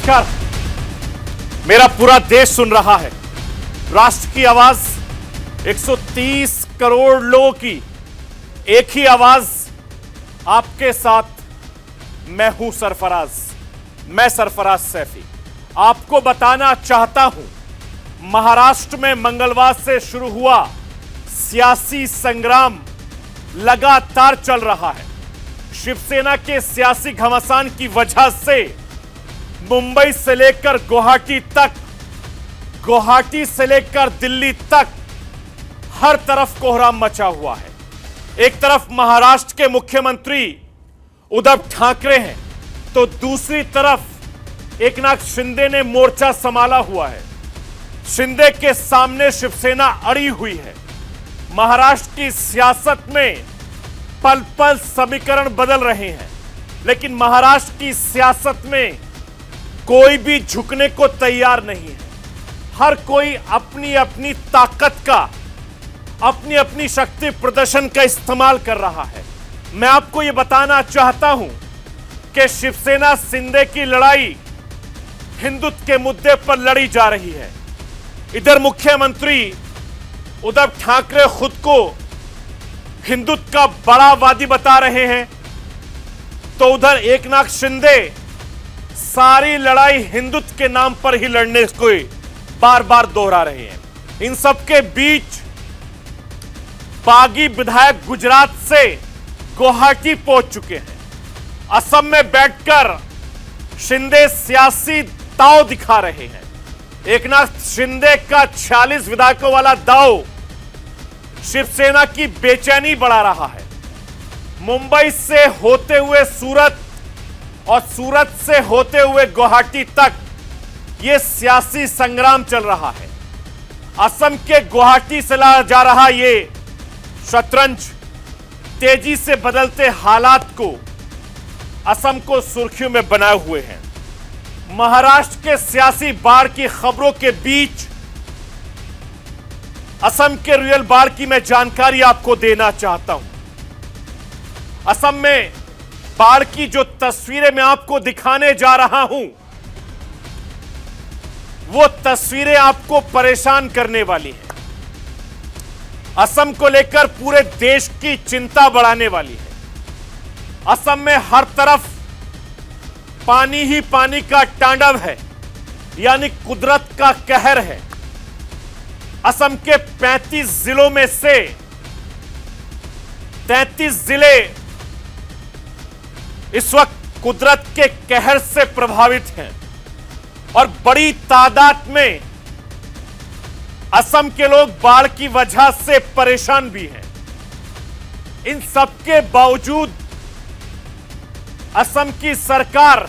नमस्कार। मेरा पूरा देश सुन रहा है। राष्ट्र की आवाज 130 करोड़ लोगों की एक ही आवाज आपके साथ। मैं हूं सरफराज, मैं सरफराज सैफी। आपको बताना चाहता हूं, महाराष्ट्र में मंगलवार से शुरू हुआ सियासी संग्राम लगातार चल रहा है। शिवसेना के सियासी घमासान की वजह से मुंबई से लेकर गुवाहाटी तक, गुवाहाटी से लेकर दिल्ली तक हर तरफ कोहराम मचा हुआ है। एक तरफ महाराष्ट्र के मुख्यमंत्री उद्धव ठाकरे हैं, तो दूसरी तरफ एकनाथ शिंदे ने मोर्चा संभाला हुआ है। शिंदे के सामने शिवसेना अड़ी हुई है। महाराष्ट्र की सियासत में पल पल समीकरण बदल रहे हैं, लेकिन महाराष्ट्र की सियासत में कोई भी झुकने को तैयार नहीं है। हर कोई अपनी अपनी ताकत का, अपनी अपनी शक्ति प्रदर्शन का इस्तेमाल कर रहा है। मैं आपको यह बताना चाहता हूं कि शिवसेना शिंदे की लड़ाई हिंदुत्व के मुद्दे पर लड़ी जा रही है। इधर मुख्यमंत्री उद्धव ठाकरे खुद को हिंदुत्व का बड़ा वादी बता रहे हैं, तो उधर एकनाथ शिंदे सारी लड़ाई हिंदुत्व के नाम पर ही लड़ने को बार बार दोहरा रहे हैं। इन सबके बीच बागी विधायक गुजरात से गुवाहाटी पहुंच चुके हैं। असम में बैठकर शिंदे सियासी दांव दिखा रहे हैं। एकनाथ शिंदे का 46 विधायकों वाला दांव शिवसेना की बेचैनी बढ़ा रहा है। मुंबई से होते हुए सूरत और सूरत से होते हुए गुवाहाटी तक यह सियासी संग्राम चल रहा है। असम के गुवाहाटी से लाया जा रहा यह शतरंज तेजी से बदलते हालात को असम को सुर्खियों में बनाए हुए हैं। महाराष्ट्र के सियासी बाढ़ की खबरों के बीच असम के रियल बाढ़ की मैं जानकारी आपको देना चाहता हूं। असम में बाढ़ की जो तस्वीरें मैं आपको दिखाने जा रहा हूं, वो तस्वीरें आपको परेशान करने वाली हैं। असम को लेकर पूरे देश की चिंता बढ़ाने वाली है। असम में हर तरफ पानी ही पानी का तांडव है, यानी कुदरत का कहर है। असम के 35 जिलों में से 33 जिले इस वक्त कुदरत के कहर से प्रभावित हैं और बड़ी तादाद में असम के लोग बाढ़ की वजह से परेशान भी हैं। इन सबके बावजूद असम की सरकार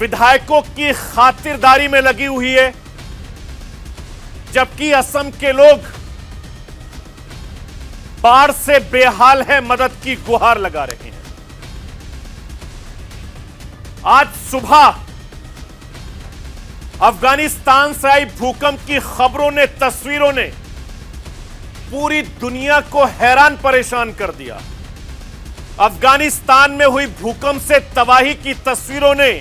विधायकों की खातिरदारी में लगी हुई है, जबकि असम के लोग बाढ़ से बेहाल हैं, मदद की गुहार लगा रहे हैं। आज सुबह अफगानिस्तान से आई भूकंप की खबरों ने, तस्वीरों ने पूरी दुनिया को हैरान परेशान कर दिया। अफगानिस्तान में हुई भूकंप से तबाही की तस्वीरों ने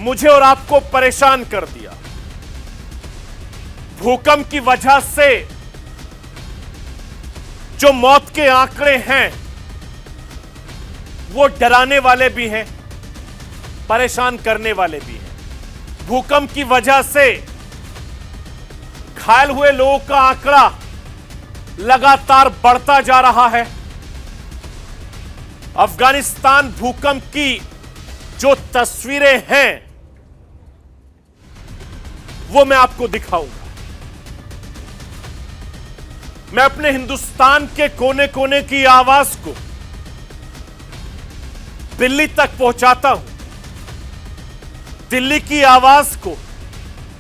मुझे और आपको परेशान कर दिया। भूकंप की वजह से जो मौत के आंकड़े हैं वो डराने वाले भी हैं, परेशान करने वाले भी हैं। भूकंप की वजह से घायल हुए लोगों का आंकड़ा लगातार बढ़ता जा रहा है। अफगानिस्तान भूकंप की जो तस्वीरें हैं वो मैं आपको दिखाऊंगा। मैं अपने हिंदुस्तान के कोने कोने की आवाज को दिल्ली तक पहुंचाता हूं। दिल्ली की आवाज को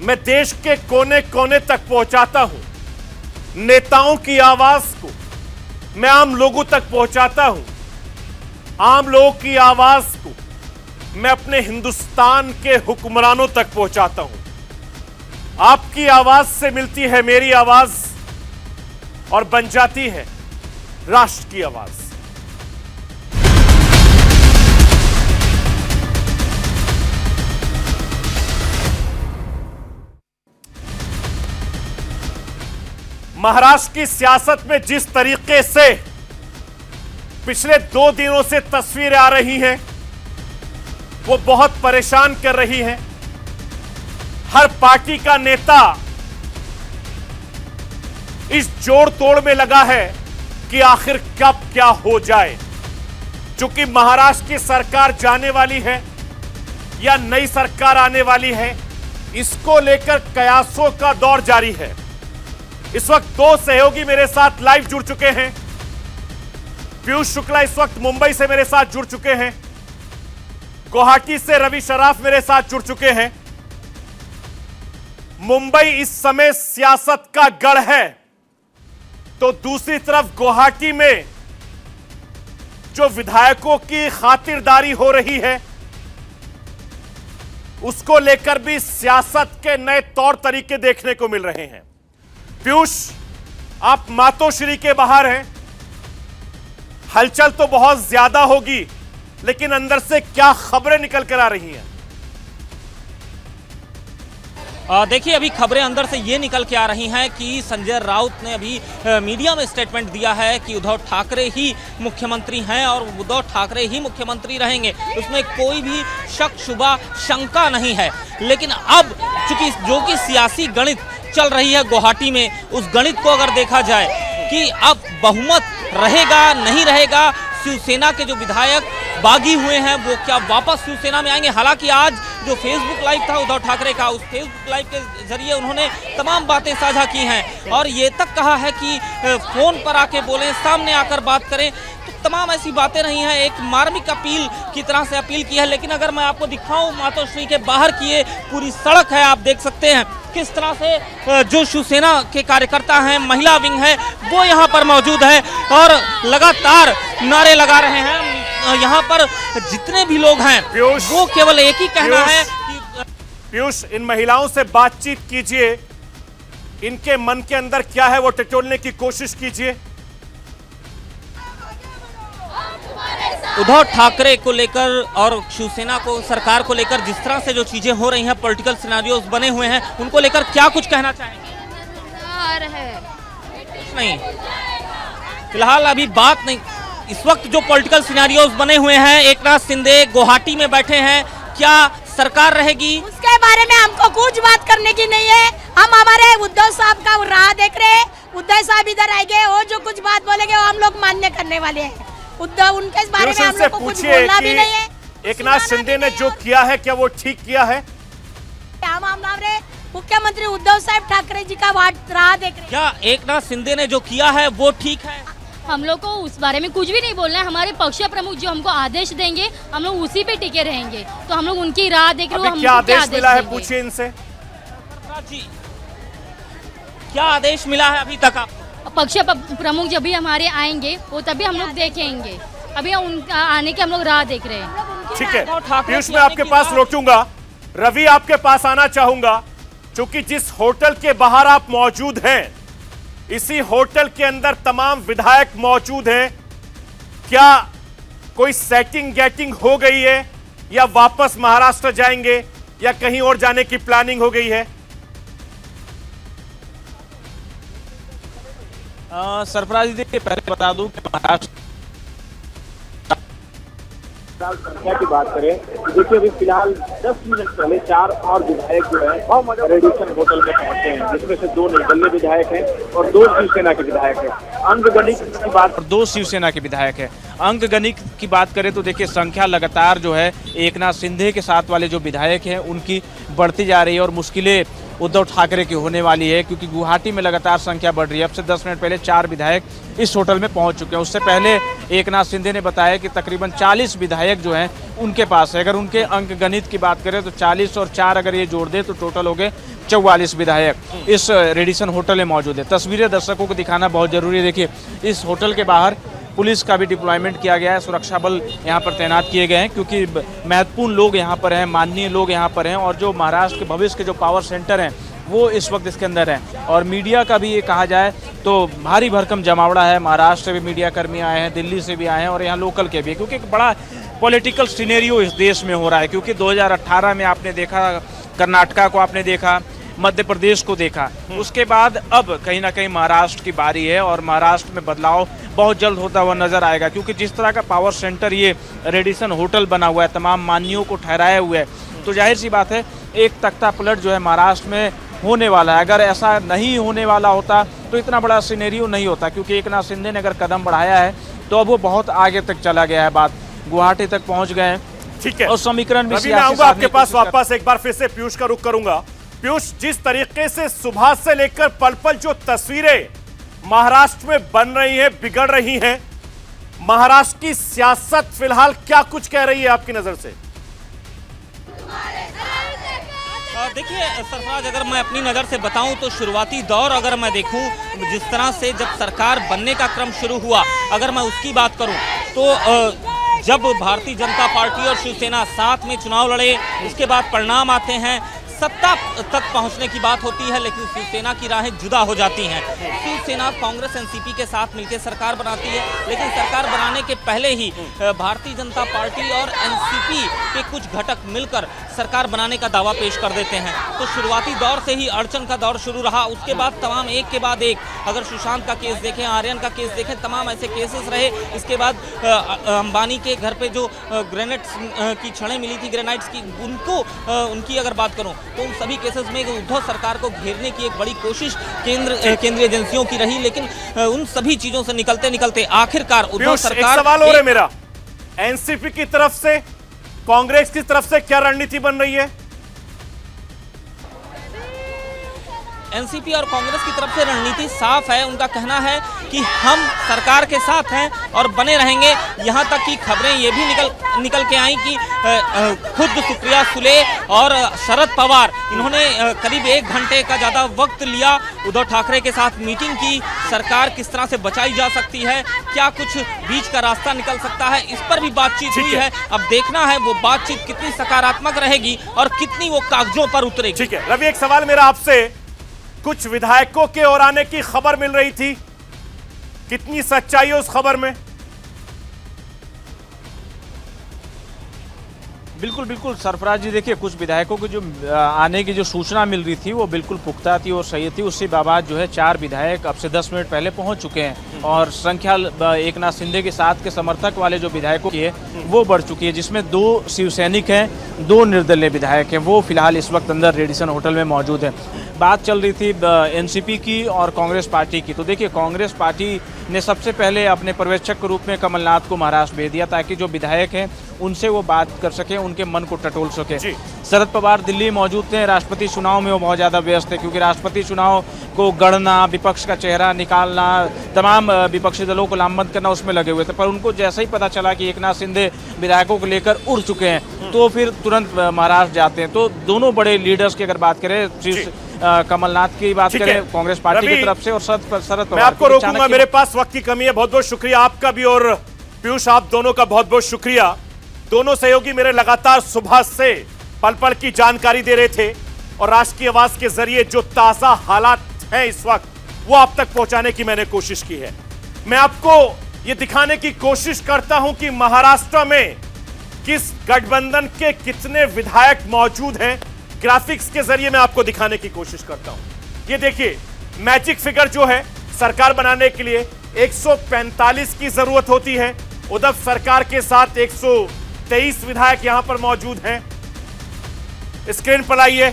मैं देश के कोने कोने तक पहुंचाता हूं। नेताओं की आवाज को मैं आम लोगों तक पहुंचाता हूं। आम लोगों की आवाज को मैं अपने हिंदुस्तान के हुक्मरानों तक पहुंचाता हूं। आपकी आवाज से मिलती है मेरी आवाज और बन जाती है राष्ट्र की आवाज। महाराष्ट्र की सियासत में जिस तरीके से पिछले 2 दिनों से तस्वीरें आ रही हैं, वो बहुत परेशान कर रही हैं। हर पार्टी का नेता इस जोड़ तोड़ में लगा है कि आखिर कब क्या हो जाए। चूंकि महाराष्ट्र की सरकार जाने वाली है या नई सरकार आने वाली है, इसको लेकर कयासों का दौर जारी है। इस वक्त 2 सहयोगी मेरे साथ लाइव जुड़ चुके हैं। पीयूष शुक्ला इस वक्त मुंबई से मेरे साथ जुड़ चुके हैं। गुवाहाटी से रवि शराफ मेरे साथ जुड़ चुके हैं। मुंबई इस समय सियासत का गढ़ है, तो दूसरी तरफ गुवाहाटी में जो विधायकों की खातिरदारी हो रही है, उसको लेकर भी सियासत के नए तौर तरीके देखने को मिल रहे हैं। पीयूष, आप मातोश्री के बाहर हैं, हलचल तो बहुत ज्यादा होगी, लेकिन अंदर से क्या खबरें निकल कर आ रही हैं? देखिए, अभी खबरें अंदर से ये निकल के आ रही हैं कि संजय राउत ने अभी मीडिया में स्टेटमेंट दिया है कि उद्धव ठाकरे ही मुख्यमंत्री हैं और उद्धव ठाकरे ही मुख्यमंत्री रहेंगे। उसमें कोई भी शक शुबा शंका नहीं है। लेकिन अब चूंकि जो कि सियासी गणित चल रही है गुवाहाटी में, उस गणित को अगर देखा जाए कि अब बहुमत रहेगा नहीं रहेगा, शिवसेना के जो विधायक बागी हुए हैं वो क्या वापस शिवसेना में आएंगे। हालांकि आज जो फेसबुक लाइव था उद्धव ठाकरे का, उस फेसबुक लाइव के जरिए उन्होंने तमाम बातें साझा की हैं और ये तक कहा है कि फोन पर आके बोलें, सामने आकर बात करें। तो तमाम ऐसी बातें रही हैं, एक मार्मिक अपील की तरह से अपील की है। लेकिन अगर मैं आपको दिखाऊं, मातोश्री के बाहर की ये पूरी सड़क है, आप देख सकते हैं किस तरह से जो शिवसेना के कार्यकर्ता हैं, महिला विंग है, वो यहाँ पर मौजूद है और लगातार नारे लगा रहे हैं। यहाँ पर जितने भी लोग हैं वो केवल एक ही कहना है कि पीयूष, इन महिलाओं से बातचीत कीजिए, इनके मन के अंदर क्या है वो टटोलने की कोशिश कीजिए। उद्धव ठाकरे को लेकर और शिवसेना को, सरकार को लेकर जिस तरह से जो चीजें हो रही हैं, पॉलिटिकल सिनेरियोस बने हुए हैं, उनको लेकर क्या कुछ कहना चाहेंगे? नहीं, फिलहाल अभी बात नहीं। इस वक्त जो पॉलिटिकल सिनेरियोस बने हुए हैं, एकनाथ शिंदे गुवाहाटी में बैठे हैं, क्या सरकार रहेगी उसके बारे में हमको कुछ बात करने की नहीं है। हम हमारे उद्धव साहब का राह देख रहे हैं। उद्धव साहब इधर आएंगे, वो जो कुछ बात बोलेंगे वो हम लोग मान्य करने वाले हैं। उद्धव, उनके बारे में हम लोग को कुछ बोलना भी नहीं है। एकनाथ शिंदे ने जो किया है, क्या वो ठीक किया है? हम हमारे मुख्यमंत्री उद्धव साहब ठाकरे जी का राह देख रहे हैं। क्या एकनाथ शिंदे ने जो किया है वो ठीक है? हम लोग को उस बारे में कुछ भी नहीं बोलना है। हमारे पक्ष प्रमुख जो हमको आदेश देंगे, हम लोग उसी पे टिके रहेंगे। तो हम लोग उनकी राह देख रहे हैं। क्या आदेश मिला है, पूछिए इनसे। जी, क्या आदेश मिला है अभी तक आपको? पक्ष प्रमुख जब भी हमारे आएंगे वो तभी हम लोग देखेंगे। अभी उनका आने के हम लोग राह देख रहे हैं। ठीक है पीयूष, मैं आपके पास लौटूंगा। रवि, आपके पास आना चाहूंगा, क्योंकि जिस होटल के बाहर आप मौजूद हैं, इसी होटल के अंदर तमाम विधायक मौजूद हैं। क्या कोई सेटिंग गेटिंग हो गई है, या वापस महाराष्ट्र जाएंगे, या कहीं और जाने की प्लानिंग हो गई है? सरफराज जी, देखिए पहले बता दूं कि महाराष्ट्र संख्या की बात करें, देखिए अभी फिलहाल 10 मिनट पहले 4 और विधायक जो है रेडिसन होटल में पहुंचे हैं, जिसमें से 2 निर्दलीय विधायक हैं और 2 शिवसेना के विधायक हैं। अंकगणित की बात, 2 शिवसेना के विधायक है। अंकगणित की बात करें तो देखिए संख्या लगातार जो है एकनाथ शिंदे के साथ वाले जो विधायक हैं उनकी बढ़ती जा रही है और मुश्किलें उद्धव ठाकरे की होने वाली है, क्योंकि गुवाहाटी में लगातार संख्या बढ़ रही है। अब से 10 मिनट पहले 4 विधायक इस होटल में पहुंच चुके हैं। उससे पहले एकनाथ शिंदे ने बताया कि तकरीबन 40 विधायक जो हैं उनके पास है। अगर उनके अंक गणित की बात करें तो 40 और 4 अगर ये जोड़ दे तो टोटल हो गए 44 विधायक इस रेडिसन होटल में मौजूद है। तस्वीरें दर्शकों को दिखाना बहुत जरूरी है। देखिए, इस होटल के बाहर पुलिस का भी डिप्लॉयमेंट किया गया है, सुरक्षा बल यहाँ पर तैनात किए गए हैं, क्योंकि महत्वपूर्ण लोग यहाँ पर हैं, माननीय लोग यहाँ पर हैं और जो महाराष्ट्र के भविष्य के जो पावर सेंटर हैं वो इस वक्त इसके अंदर हैं। और मीडिया का भी ये कहा जाए तो भारी भरकम जमावड़ा है। महाराष्ट्र से भी मीडिया कर्मी आए हैं, दिल्ली से भी आए हैं और यहाँ लोकल के भी, क्योंकि एक बड़ा पॉलिटिकल सिनेरियो इस देश में हो रहा है। क्योंकि 2018 में आपने देखा, कर्नाटका को आपने देखा, मध्य प्रदेश को देखा, उसके बाद अब कहीं ना कहीं महाराष्ट्र की बारी है और महाराष्ट्र में बदलाव बहुत जल्द होता हुआ नजर आएगा, क्योंकि जिस तरह का पावर सेंटर ये रेडिसन होटल बना हुआ है, तमाम मान्यों को ठहराए हुए है, तो जाहिर सी बात है एक तख्ता पलट जो है महाराष्ट्र में होने वाला है। अगर ऐसा नहीं होने वाला होता तो इतना बड़ा सिनेरियो नहीं होता, क्योंकि एकनाथ शिंदे ने अगर कदम बढ़ाया है तो अब वो बहुत आगे तक चला गया है, बात गुवाहाटी तक पहुंच गए हैं। ठीक है, और समीकरण भी मैं आऊंगा आपके पास वापस, एक बार फिर से पीयूष का रुख करूंगा। पीयूष, जिस तरीके से सुबह से लेकर पल पल जो तस्वीरें महाराष्ट्र में बन रही हैं, बिगड़ रही हैं, महाराष्ट्र की सियासत फिलहाल क्या कुछ कह रही है आपकी नजर से? देखिए सरफराज, अगर मैं अपनी नज़र से बताऊं तो शुरुआती दौर अगर मैं देखूं, जिस तरह से जब सरकार बनने का क्रम शुरू हुआ, अगर मैं उसकी बात करूं तो जब भारतीय जनता पार्टी और शिवसेना साथ में चुनाव लड़े, उसके बाद परिणाम आते हैं, सत्ता तक पहुंचने की बात होती है, लेकिन शिवसेना की राहें जुदा हो जाती हैं। शिवसेना कांग्रेस एनसीपी के साथ मिलकर सरकार बनाती है, लेकिन सरकार बनाने के पहले ही भारतीय जनता पार्टी और एनसीपी के कुछ घटक मिलकर सरकार बनाने का दावा पेश कर देते हैं। तो शुरुआती दौर से ही अड़चन का दौर शुरू रहा। उसके बाद तमाम एक के बाद एक, अगर सुशांत का केस देखें, आर्यन का केस देखें, तमाम ऐसे केसेस रहे। इसके बाद अंबानी के घर पे जो ग्रेनेड्स की छड़ें मिली थी, ग्रेनाइट्स की, उनकी अगर बात करूं तो उन सभी केसेस में उद्धव सरकार को घेरने की एक बड़ी कोशिश केंद्रीय एजेंसियों की रही, लेकिन उन सभी चीजों से निकलते निकलते आखिरकार उद्धव सरकार। एक सवाल और है मेरा, एनसीपी की तरफ से, कांग्रेस की तरफ से क्या रणनीति बन रही है? एनसीपी और कांग्रेस की तरफ से रणनीति साफ है। उनका कहना है कि हम सरकार के साथ हैं और बने रहेंगे। यहां तक कि खबरें ये भी निकल के आई कि खुद सुप्रिया सुले और शरद पवार, इन्होंने करीब 1 घंटे का ज़्यादा वक्त लिया, उद्धव ठाकरे के साथ मीटिंग की। सरकार किस तरह से बचाई जा सकती है, क्या कुछ बीच का रास्ता निकल सकता है, इस पर भी बातचीत हुई है। अब देखना है वो बातचीत कितनी सकारात्मक रहेगी और कितनी वो कागजों पर उतरेगी। ठीक है रवि, एक सवाल मेरा आपसे, कुछ विधायकों के और आने की खबर मिल रही थी, कितनी सच्चाई है उस खबर में? बिल्कुल सरफराज जी, देखिए कुछ विधायकों की जो आने की जो सूचना मिल रही थी वो बिल्कुल पुख्ता थी और सही थी। उसके बाद जो है 4 विधायक अब से 10 मिनट पहले पहुंच चुके हैं और संख्या एकनाथ शिंदे के साथ के समर्थक वाले जो विधायकों की है वो बढ़ चुकी है, जिसमें 2 शिवसैनिक हैं, 2 निर्दलीय विधायक हैं, वो फिलहाल इस वक्त अंदर रेडिसन होटल में मौजूद है। बात चल रही थी एनसीपी की और कांग्रेस पार्टी की, तो देखिए कांग्रेस पार्टी ने सबसे पहले अपने पर्यवेक्षक के रूप में कमलनाथ को महाराष्ट्र भेज दिया, ताकि जो विधायक हैं उनसे वो बात कर सके, उनके मन को टटोल सके। शरद पवार दिल्ली मौजूद थे, राष्ट्रपति चुनाव में वो बहुत ज़्यादा व्यस्त थे, क्योंकि राष्ट्रपति चुनाव को गढ़ना, विपक्ष का चेहरा निकालना, तमाम विपक्षी दलों को लामबंद करना, उसमें लगे हुए थे। पर उनको जैसे ही पता चला कि एकनाथ शिंदे विधायकों को लेकर उड़ चुके हैं, तो फिर तुरंत महाराष्ट्र जाते हैं। तो दोनों बड़े लीडर्स की अगर बात करें, कमलनाथ की बात करें कांग्रेस पार्टी की तरफ से और शरद पवार, मैं आपको रोकूंगा, मेरे पास वक्त की कमी है। बहुत बहुत शुक्रिया आपका भी और पीयूष, आप दोनों का बहुत बहुत शुक्रिया। दोनों सहयोगी मेरे लगातार सुबह से पल पल की जानकारी दे रहे थे और राष्ट्र की आवाज के जरिए जो ताजा हालात हैं इस वक्त, वो आप तक पहुंचाने की मैंने कोशिश की है। मैं आपको ये दिखाने की कोशिश करता हूं कि महाराष्ट्र में किस गठबंधन के कितने विधायक मौजूद हैं, ग्राफिक्स के जरिए मैं आपको दिखाने की कोशिश करता हूं। ये देखिए, मैजिक फिगर जो है, सरकार बनाने के लिए 145 की जरूरत होती है। उद्धव सरकार के साथ 123 विधायक यहां पर मौजूद हैं। स्क्रीन पर आइए।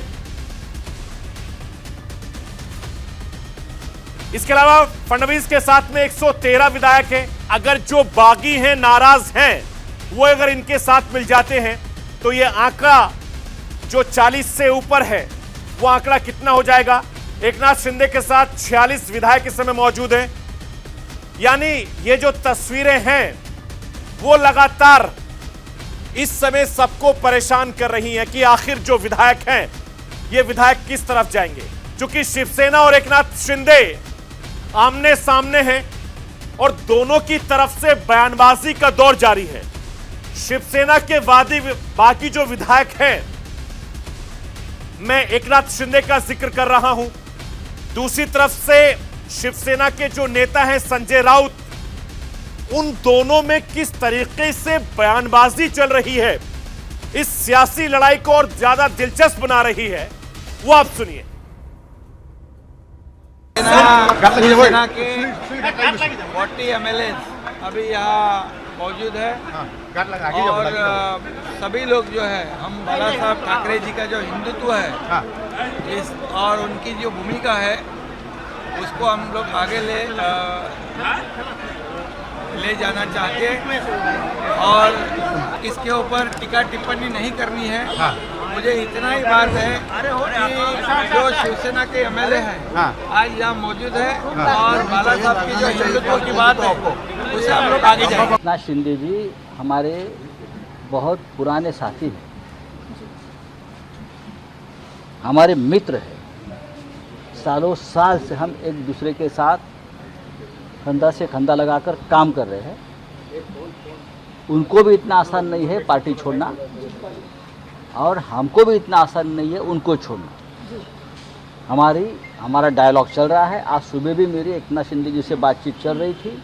इसके अलावा फडणवीस के साथ में 113 विधायक हैं। अगर जो बागी हैं, नाराज हैं, वो अगर इनके साथ मिल जाते हैं तो ये आंकड़ा जो 40 से ऊपर है, वो आंकड़ा कितना हो जाएगा? एकनाथ शिंदे के साथ 46 विधायक इस समय मौजूद हैं। यानी ये जो तस्वीरें हैं वो लगातार इस समय सबको परेशान कर रही हैं कि आखिर जो विधायक हैं, ये विधायक किस तरफ जाएंगे। क्योंकि शिवसेना और एकनाथ शिंदे आमने सामने हैं और दोनों की तरफ से बयानबाजी का दौर जारी है। शिवसेना के बाकी जो विधायक हैं, मैं एकनाथ शिंदे का जिक्र कर रहा हूं, दूसरी तरफ से शिवसेना के जो नेता हैं संजय राउत, उन दोनों में किस तरीके से बयानबाजी चल रही है, इस सियासी लड़ाई को और ज्यादा दिलचस्प बना रही है, वो आप सुनिए। शिवसेना के 40 MLA अभी यहाँ मौजूद है और सभी लोग जो है हम बाला साहब ठाकरे जी का जो हिंदुत्व है इस और उनकी जो भूमिका है उसको हम लोग आगे ले जाना चाहते हैं और इसके ऊपर टीका टिप्पणी नहीं करनी है। मुझे इतना ही बात है कि जो शिवसेना के MLA हैं आज यहाँ मौजूद है और बाला साहब की जो हिंदुत्व की बात है उसे हम लोग आगे जाएंगे। एकनाथ शिंदे जी हमारे बहुत पुराने साथी हैं, हमारे मित्र हैं। सालों साल से हम एक दूसरे के साथ कंधा से कंधा लगाकर काम कर रहे हैं। उनको भी इतना आसान नहीं है पार्टी छोड़ना और हमको भी इतना आसान नहीं है उनको छोड़ना। हमारा डायलॉग चल रहा है। आज सुबह भी मेरी एकनाथ शिंदे जी से बातचीत चल रही थी।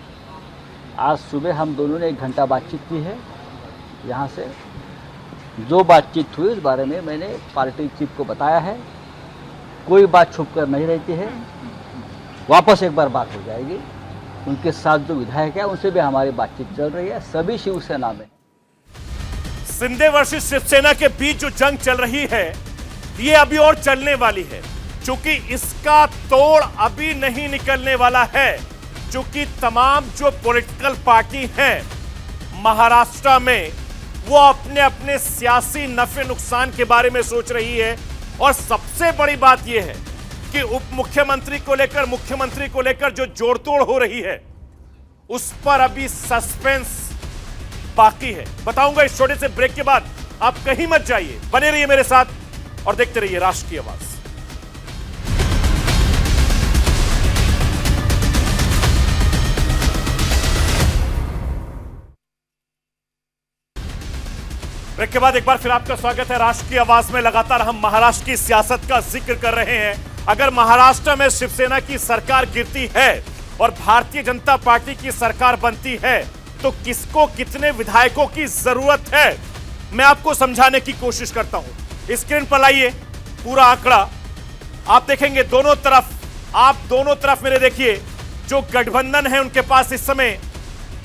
आज सुबह हम दोनों ने 1 घंटा बातचीत की है। यहाँ से जो बातचीत हुई उस बारे में मैंने पार्टी चीफ को बताया है। कोई बात छुप कर नहीं रहती है। वापस एक बार बात हो जाएगी। उनके साथ जो विधायक है उनसे भी हमारी बातचीत चल रही है। सभी शिवसेना में शिंदे वर्सेस शिवसेना के बीच जो जंग चल रही है ये अभी और चलने वाली है, क्योंकि इसका तोड़ अभी नहीं निकलने वाला है। क्योंकि तमाम जो पॉलिटिकल पार्टी हैं महाराष्ट्र में वो अपने अपने सियासी नफे नुकसान के बारे में सोच रही है। और सबसे बड़ी बात यह है कि उप मुख्यमंत्री को लेकर, मुख्यमंत्री को लेकर जो जोड़तोड़ हो रही है उस पर अभी सस्पेंस बाकी है। बताऊंगा इस छोटे से ब्रेक के बाद। आप कहीं मत जाइए, बने रहिए मेरे साथ और देखते रहिए राष्ट्र की आवाज। ब्रेक के बाद एक बार फिर आपका स्वागत है राष्ट्र की आवाज में। लगातार हम महाराष्ट्र की सियासत का जिक्र कर रहे हैं। अगर महाराष्ट्र में शिवसेना की सरकार गिरती है और भारतीय जनता पार्टी की सरकार बनती है तो किसको कितने विधायकों की जरूरत है, मैं आपको समझाने की कोशिश करता हूं। स्क्रीन पर लाइए पूरा आंकड़ा। आप देखेंगे दोनों तरफ मेरे देखिए, जो गठबंधन है उनके पास इस समय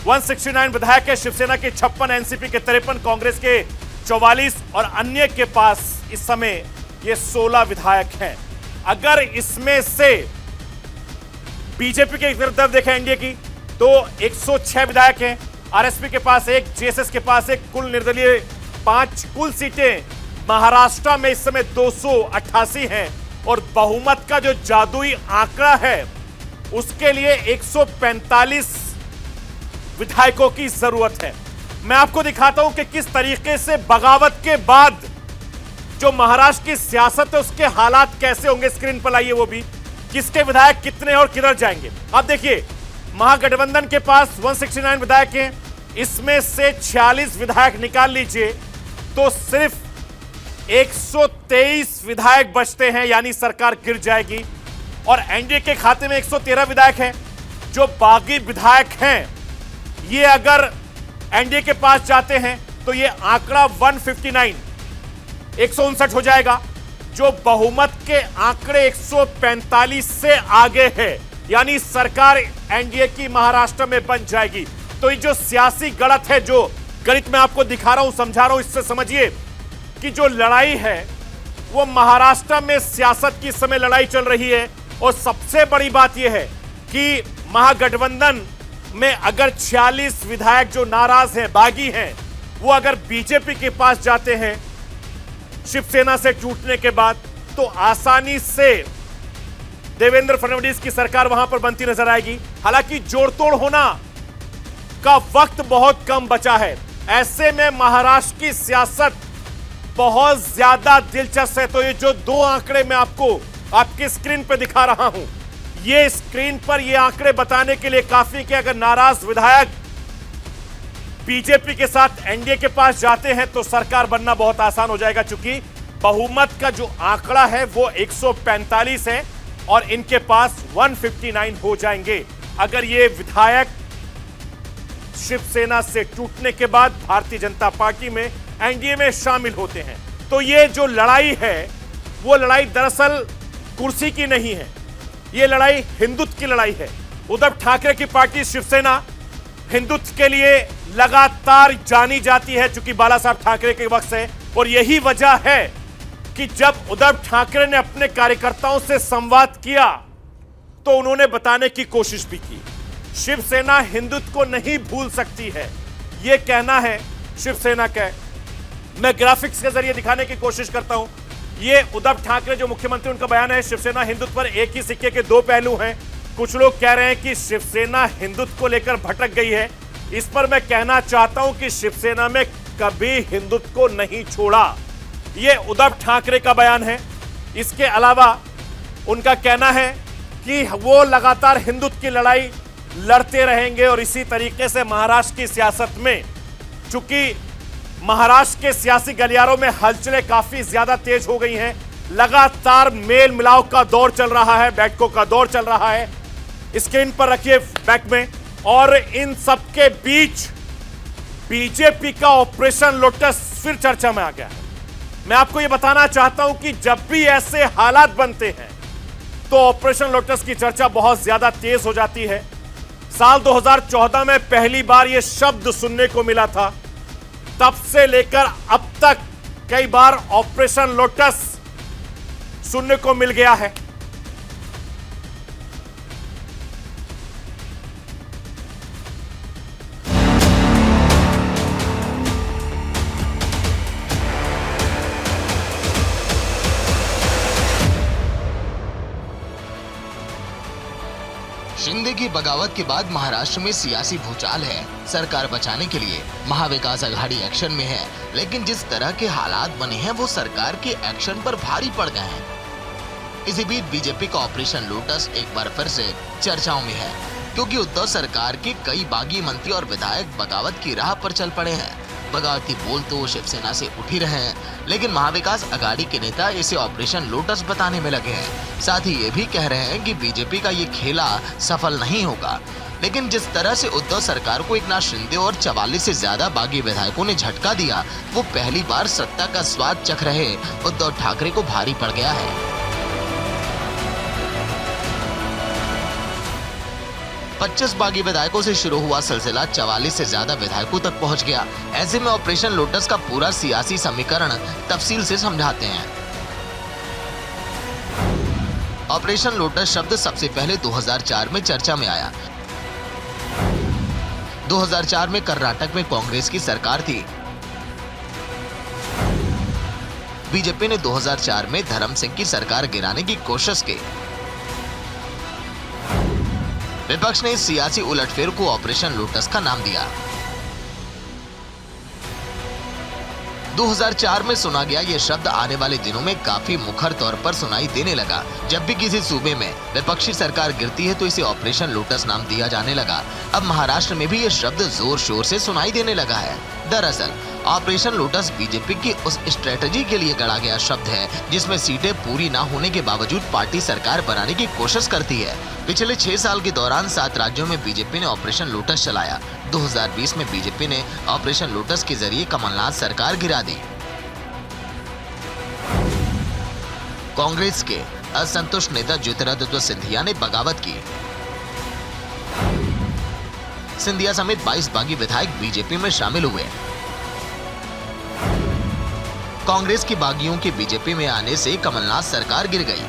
169 विधायक है, शिवसेना के 56, एनसीपी के 53, कांग्रेस के 44 और अन्य के पास इस समय ये 16 विधायक हैं। अगर इसमें से बीजेपी के तरफ देखें एनडीए की तो 106 विधायक हैं, आरएसपी के पास 1, जेएसएस के पास 1, कुल निर्दलीय 5, कुल सीटें महाराष्ट्र में इस समय 288 हैं। और बहुमत का जो जादुई आंकड़ा है उसके लिए 145 विधायकों की जरूरत है। मैं आपको दिखाता हूं कि किस तरीके से बगावत के बाद जो महाराष्ट्र की सियासत है उसके हालात कैसे होंगे। स्क्रीन पर लाइए वो भी, किसके विधायक कितने और किधर जाएंगे। आप देखिए महागठबंधन के पास 169 विधायक हैं, इसमें से 46 विधायक निकाल लीजिए तो सिर्फ 123 विधायक बचते हैं, यानी सरकार गिर जाएगी। और एनडीए के खाते में 113 विधायक हैं। जो बागी विधायक हैं ये अगर एनडीए के पास जाते हैं तो ये आंकड़ा 159 हो जाएगा। जो बहुमत के आंकड़े 145 से आगे है, यानी सरकार एनडीए की महाराष्ट्र में बन जाएगी। तो ये जो सियासी गणित है, जो गणित मैं आपको दिखा रहा हूं, समझा रहा हूं, इससे समझिए कि जो लड़ाई है वो महाराष्ट्र में सियासत की समय लड़ाई चल रही है। और सबसे बड़ी बात यह है कि महागठबंधन में अगर 46 विधायक जो नाराज हैं, बागी हैं, वो अगर बीजेपी के पास जाते हैं शिवसेना से टूटने के बाद, तो आसानी से देवेंद्र फडणवीस की सरकार वहां पर बनती नजर आएगी। हालांकि जोड़तोड़ होना का वक्त बहुत कम बचा है। ऐसे में महाराष्ट्र की सियासत बहुत ज्यादा दिलचस्प है। तो ये जो 2 आंकड़े मैं आपको आपकी स्क्रीन पर दिखा रहा हूं, ये स्क्रीन पर ये आंकड़े बताने के लिए काफी कि अगर नाराज विधायक बीजेपी के साथ एनडीए के पास जाते हैं तो सरकार बनना बहुत आसान हो जाएगा। चूंकि बहुमत का जो आंकड़ा है वो 145 है और इनके पास 159 हो जाएंगे अगर ये विधायक शिवसेना से टूटने के बाद भारतीय जनता पार्टी में, एनडीए में शामिल होते हैं। तो ये जो लड़ाई है वो लड़ाई दरअसल कुर्सी की नहीं है, ये लड़ाई हिंदुत्व की लड़ाई है। उद्धव ठाकरे की पार्टी शिवसेना हिंदुत्व के लिए लगातार जानी जाती है, चूंकि बाला साहब ठाकरे के वक्त से, और यही वजह है कि जब उद्धव ठाकरे ने अपने कार्यकर्ताओं से संवाद किया तो उन्होंने बताने की कोशिश भी की। शिवसेना हिंदुत्व को नहीं भूल सकती है, यह कहना है शिवसेना का। मैं ग्राफिक्स के जरिए दिखाने की कोशिश करता हूं। यह उद्धव ठाकरे जो मुख्यमंत्री, उनका बयान है, शिवसेना हिंदुत्व पर एक ही सिक्के के दो पहलू हैं। कुछ लोग कह रहे हैं कि शिवसेना हिंदुत्व को लेकर भटक गई है। इस पर मैं कहना चाहता हूं कि शिवसेना में कभी हिंदुत्व को नहीं छोड़ा। यह उद्धव ठाकरे का बयान है। इसके अलावा उनका कहना है कि वो लगातार हिंदुत्व की लड़ाई लड़ते रहेंगे और इसी तरीके से महाराष्ट्र की सियासत में, चूंकि महाराष्ट्र के सियासी गलियारों में हलचलें काफी ज्यादा तेज हो गई हैं, लगातार मेल मिलाव का दौर चल रहा है, बैठकों का दौर चल रहा है। स्क्रीन पर रखिए बैक में। और इन सबके बीच बीजेपी का ऑपरेशन लोटस फिर चर्चा में आ गया है। मैं आपको यह बताना चाहता हूं कि जब भी ऐसे हालात बनते हैं तो ऑपरेशन लोटस की चर्चा बहुत ज्यादा तेज हो जाती है। साल 2014 में पहली बार यह शब्द सुनने को मिला था, तब से लेकर अब तक कई बार ऑपरेशन लोटस सुनने को मिल गया है। शिंदे की बगावत के बाद महाराष्ट्र में सियासी भूचाल है। सरकार बचाने के लिए महाविकास आघाड़ी एक्शन में है, लेकिन जिस तरह के हालात बने हैं वो सरकार के एक्शन पर भारी पड़ गए हैं। इसी बीच बीजेपी का ऑपरेशन लोटस एक बार फिर से चर्चाओं में है, क्योंकि उद्धव सरकार के कई बागी मंत्री और विधायक बगावत की राह पर चल पड़े हैं। बगावती बोल तो शिवसेना से उठ ही रहे हैं, लेकिन महाविकास आघाड़ी के नेता इसे ऑपरेशन लोटस बताने में लगे हैं। साथ ही ये भी कह रहे हैं कि बीजेपी का ये खेला सफल नहीं होगा। लेकिन जिस तरह से उद्धव सरकार को एकनाथ शिंदे और 44 से ज्यादा बागी विधायकों ने झटका दिया, वो पहली बार सत्ता का स्वाद चख रहे उद्धव ठाकरे को भारी पड़ गया है। 25 बागी विधायकों से शुरू हुआ सिलसिला 44 से ज्यादा विधायकों तक पहुंच गया। ऐसे में ऑपरेशन लोटस का पूरा सियासी समीकरण तफसील से समझाते हैं। ऑपरेशन लोटस शब्द सबसे पहले 2004 में चर्चा में आया। 2004 में कर्नाटक में कांग्रेस की सरकार थी। बीजेपी ने 2004 में धर्म सिंह की सरकार गिराने की कोशिश की। विपक्ष ने इस सियासी उलटफेर को ऑपरेशन लोटस का नाम दिया। 2004 में सुना गया ये शब्द आने वाले दिनों में काफी मुखर तौर पर सुनाई देने लगा। जब भी किसी सूबे में विपक्षी सरकार गिरती है तो इसे ऑपरेशन लोटस नाम दिया जाने लगा। अब महाराष्ट्र में भी ये शब्द जोर शोर से सुनाई देने लगा है। दरअसल ऑपरेशन लोटस बीजेपी की उस स्ट्रेटजी के लिए गढ़ा गया शब्द है जिसमें सीटें पूरी ना होने के बावजूद पार्टी सरकार बनाने की कोशिश करती है। पिछले 6 साल के दौरान 7 राज्यों में बीजेपी ने ऑपरेशन लोटस चलाया। 2020 में बीजेपी ने ऑपरेशन लोटस के जरिए कमलनाथ सरकार गिरा दी। कांग्रेस के असंतुष्ट नेता ज्योतिरादित्य सिंधिया ने बगावत की। सिंधिया समेत 22 बागी विधायक बीजेपी में शामिल हुए। कांग्रेस की बागियों के बीजेपी में आने से कमलनाथ सरकार गिर गई।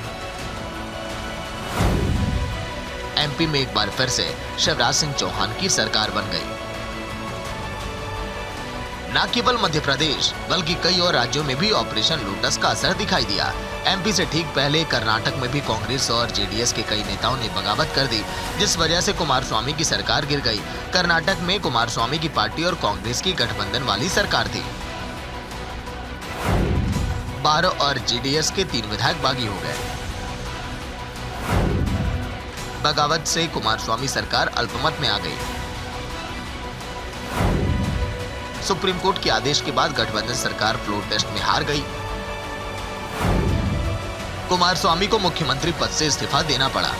एमपी में एक बार फिर से शिवराज सिंह चौहान की सरकार बन गई। न केवल मध्य प्रदेश बल्कि कई और राज्यों में भी ऑपरेशन लोटस का असर दिखाई दिया। एमपी से ठीक पहले कर्नाटक में भी कांग्रेस और जेडीएस के कई नेताओं ने बगावत कर दी, जिस वजह से कुमारस्वामी की सरकार गिर गई। कर्नाटक में कुमारस्वामी की पार्टी और कांग्रेस की गठबंधन वाली सरकार थी। 12 और जेडीएस के 3 विधायक बागी हो गए। बगावत से कुमारस्वामी सरकार अल्पमत में आ गई। सुप्रीम कोर्ट के आदेश के बाद गठबंधन सरकार फ्लोर टेस्ट में हार गई। कुमारस्वामी को मुख्यमंत्री पद से इस्तीफा देना पड़ा।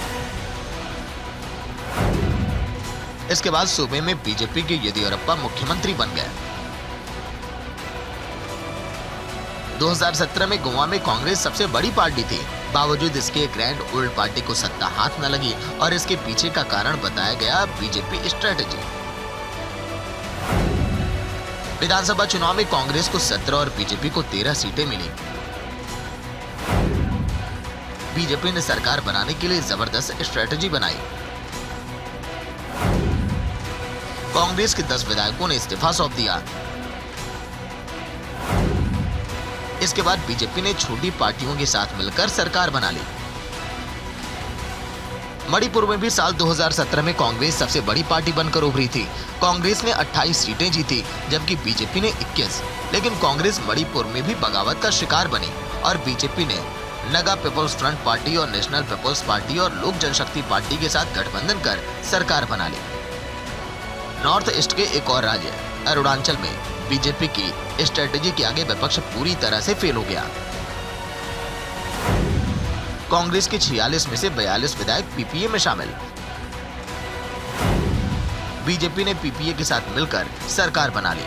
इसके बाद सूबे में बीजेपी के येदियुरप्पा मुख्यमंत्री बन गए। 2017 में गोवा में कांग्रेस सबसे बड़ी पार्टी थी। बावजूद इसके ग्रैंड ओल्ड पार्टी को सत्ता हाथ न लगी और इसके पीछे का कारण बताया गया बीजेपी स्ट्रेटेजी। विधानसभा चुनाव में कांग्रेस को 17 और बीजेपी को 13 सीटें मिली। बीजेपी ने सरकार बनाने के लिए जबरदस्त स्ट्रेटेजी बनाई। कांग्रेस के 10 विधायकों ने इस्तीफा सौंप दिया। इसके बाद बीजेपी ने छोटी पार्टियों के साथ मिलकर सरकार बना ली। मणिपुर में भी साल 2017 में कांग्रेस सबसे बड़ी पार्टी बनकर उभरी थी। कांग्रेस ने 28 सीटें जीती जबकि बीजेपी ने 21। लेकिन कांग्रेस मणिपुर में भी बगावत का शिकार बनी और बीजेपी ने नगा पीपल्स फ्रंट पार्टी और नेशनल पीपल्स पार्टी और लोक जनशक्ति पार्टी के साथ गठबंधन कर सरकार बना ली। नॉर्थ ईस्ट के एक और राज्य अरुणाचल में बीजेपी की स्ट्रेटेजी के आगे विपक्ष पूरी तरह से फेल हो गया। कांग्रेस के 46 में से 42 विधायक पीपीए में शामिल। बीजेपी ने पीपीए के साथ मिलकर सरकार बना ली।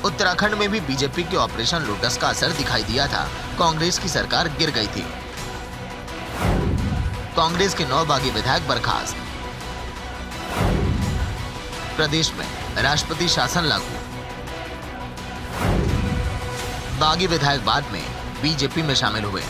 उत्तराखंड में भी बीजेपी के ऑपरेशन लोटस का असर दिखाई दिया था। कांग्रेस की सरकार गिर गई थी। कांग्रेस के 9 बागी विधायक बर्खास्त। प्रदेश में राष्ट्रपति शासन लागू। बागी विधायक बाद में बीजेपी में शामिल हुए।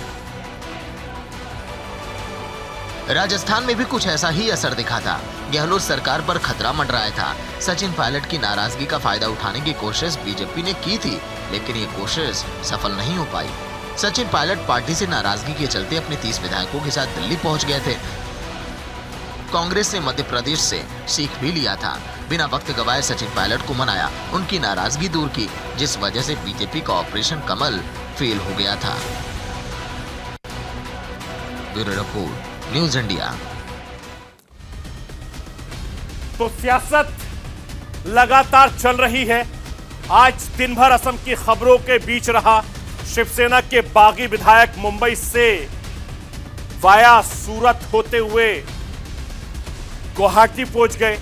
राजस्थान में भी कुछ ऐसा ही असर दिखा था। गहलोत सरकार पर खतरा मंडराया था। सचिन पायलट की नाराजगी का फायदा उठाने की कोशिश बीजेपी ने की थी, लेकिन ये कोशिश सफल नहीं हो पाई। सचिन पायलट पार्टी से नाराजगी के चलते अपने 30 विधायकों के साथ दिल्ली पहुंच गए थे। कांग्रेस ने मध्य प्रदेश से सीख भी लिया था। बिना वक्त गवाए सचिन पायलट को मनाया, उनकी नाराजगी दूर की, जिस वजह से बीजेपी का ऑपरेशन कमल फेल हो गया था। Bureau report, news India. तो सियासत लगातार चल रही है। आज दिन भर असम की खबरों के बीच रहा। शिवसेना के बागी विधायक मुंबई से वाया सूरत होते हुए गुवाहाटी पहुंच गए।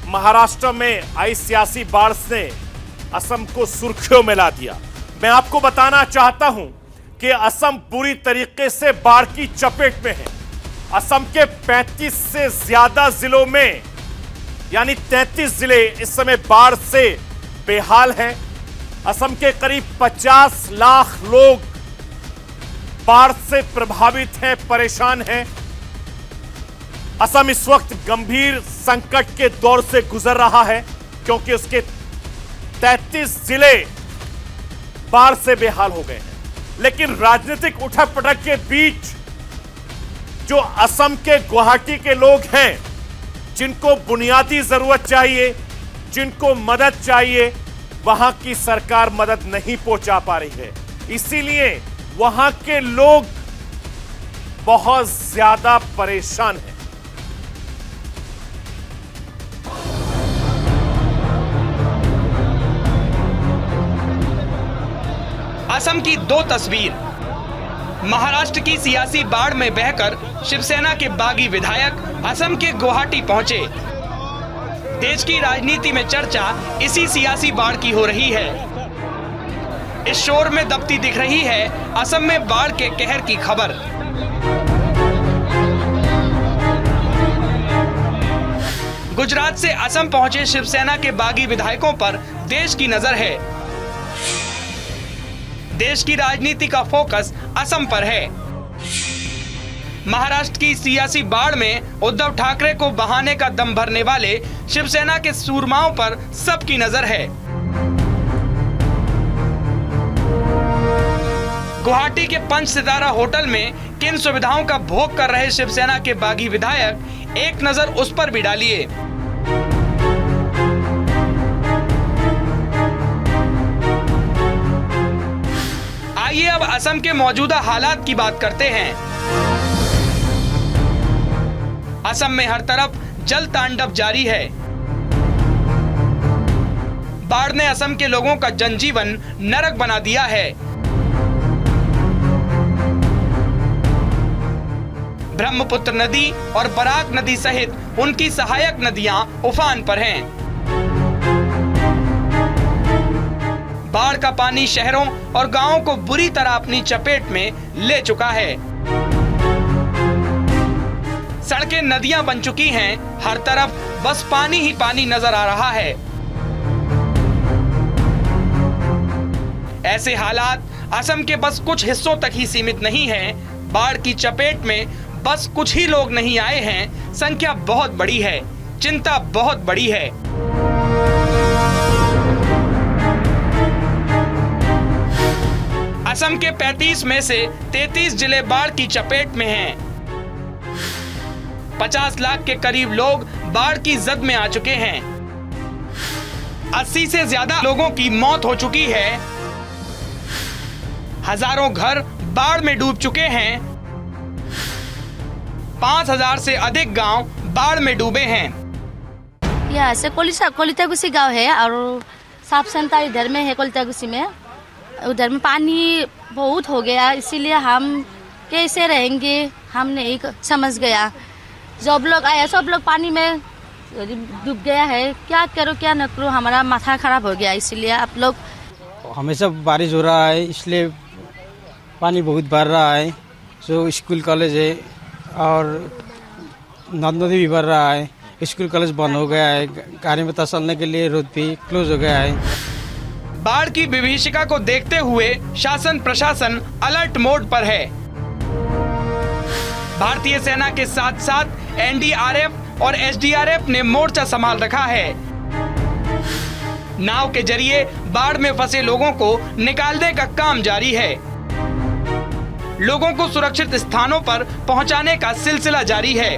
महाराष्ट्र में आई सियासी बाढ़ ने असम को सुर्खियों में ला दिया। मैं आपको बताना चाहता हूं कि असम पूरी तरीके से बाढ़ की चपेट में है। असम के 35 से ज्यादा जिलों में यानी 33 जिले इस समय बाढ़ से बेहाल हैं। असम के करीब 50 लाख लोग बाढ़ से प्रभावित हैं, परेशान हैं। असम इस वक्त गंभीर संकट के दौर से गुजर रहा है क्योंकि उसके 33 जिले बाढ़ से बेहाल हो गए हैं। लेकिन राजनीतिक उठक-पटक के बीच जो असम के गुवाहाटी के लोग हैं, जिनको बुनियादी जरूरत चाहिए, जिनको मदद चाहिए, वहां की सरकार मदद नहीं पहुंचा पा रही है। इसीलिए वहां के लोग बहुत ज्यादा परेशान हैं। असम की 2 तस्वीर। महाराष्ट्र की सियासी बाढ़ में बहकर शिवसेना के बागी विधायक असम के गुवाहाटी पहुंचे। देश की राजनीति में चर्चा इसी सियासी बाढ़ की हो रही है। इस शोर में दबती दिख रही है असम में बाढ़ के कहर की खबर। गुजरात से असम पहुंचे शिवसेना के बागी विधायकों पर देश की नजर है। देश की राजनीति का फोकस असम पर है। महाराष्ट्र की सियासी बाढ़ में उद्धव ठाकरे को बहाने का दम भरने वाले शिवसेना के सूरमाओं पर सबकी नजर है। गुवाहाटी के 5 सितारा होटल में किन सुविधाओं का भोग कर रहे शिवसेना के बागी विधायक, एक नजर उस पर भी डालिए। आइए अब असम के मौजूदा हालात की बात करते हैं। असम में हर तरफ जल तांडव जारी है। बाढ़ ने असम के लोगों का जनजीवन नरक बना दिया है। ब्रह्मपुत्र नदी और बराक नदी सहित उनकी सहायक नदियां उफान पर हैं। बाढ़ का पानी शहरों और गांवों को बुरी तरह अपनी चपेट में ले चुका है। सड़कें नदियां बन चुकी हैं, हर तरफ बस पानी ही पानी नजर आ रहा है। ऐसे हालात असम के बस कुछ हिस्सों तक ही सीमित नहीं हैं। बाढ़ की चपेट में बस कुछ ही लोग नहीं आए हैं, संख्या बहुत बड़ी है, चिंता बहुत बड़ी है। असम के 35 में से 33 जिले बाढ़ की चपेट में हैं। 50 लाख के करीब लोग बाढ़ की जद में आ चुके हैं। 80 से ज्यादा लोगों की मौत हो चुकी है। हजारों घर बाढ़ में डूब चुके हैं। 5000 से अधिक गांव बाढ़ में डूबे हैं। यहाँ से कोलितागुसी गांव है और साफ सेंटर इधर में है। कोलितागुसी में उधर में पानी बहुत हो गया, इसीलिए हम कैसे रहेंगे हम नहीं समझ गया। जब लोग आए सब लोग पानी में डूब गया है, क्या करो क्या न करो, हमारा माथा खराब हो गया। इसीलिए आप लोग हमेशा बारिश हो रहा है, इसलिए पानी बहुत भर रहा है। जो स्कूल कॉलेज है और नदी भी भर रहा है। स्कूल कॉलेज बंद हो गया है, गाड़ी में चलने के लिए रोड भी क्लोज हो गया है। बाढ़ की विभीषिका को देखते हुए शासन प्रशासन अलर्ट मोड पर है। भारतीय सेना के साथ साथ एनडीआरएफ और एसडीआरएफ ने मोर्चा संभाल रखा है। नाव के जरिए बाढ़ में फंसे लोगों को निकालने का काम जारी है। लोगों को सुरक्षित स्थानों पर पहुंचाने का सिलसिला जारी है।